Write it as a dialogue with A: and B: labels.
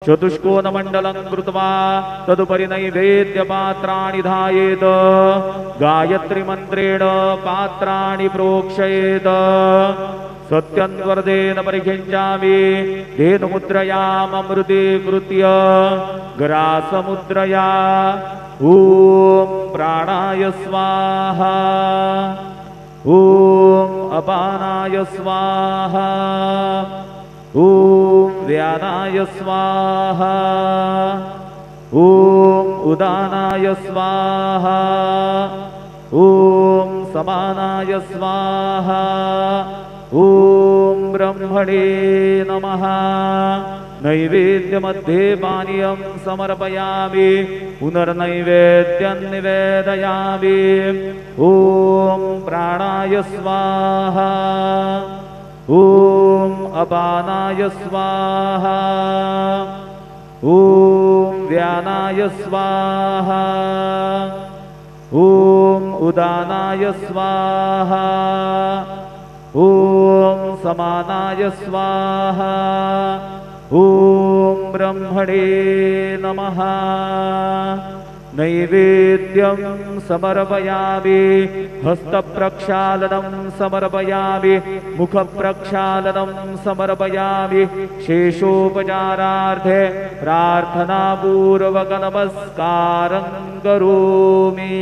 A: चतुष्कोणमण्डलं कृत्वा तदुपरि नैवेद्यपात्राणि धायेत गायत्रीमन्त्रेण पात्राणि प्रोक्षयेत सत्यन्वर्देन परिखिञ्चामि धेनुमुद्रयाममृते कृत्य ग्रासमुद्रया ॐ प्राणाय स्वाहा ॐ अपानाय स्वाहा ॐ व्यानाय स्वाहा ॐ उदानाय स्वाहा ॐ समानाय स्वाहा ॐ ब्रह्मणे नमः। नैवेद्यमध्ये पानीयं समर्पयामि पुनर्नैवेद्यं निवेदयामि ॐ प्राणाय स्वाहा ॐ अपानाय स्वाहा ॐ व्यानाय स्वाहा ॐ उदानाय स्वाहा ॐ समानाय स्वाहा ॐ ब्रह्मणे नमः। नैवेद्यं समर्पयामि हस्तप्रक्षालनं समर्पयामि मुखप्रक्षालनं समर्पयामि शेषोपचारार्थे प्रार्थनापूर्वक नमस्कारं करोमि।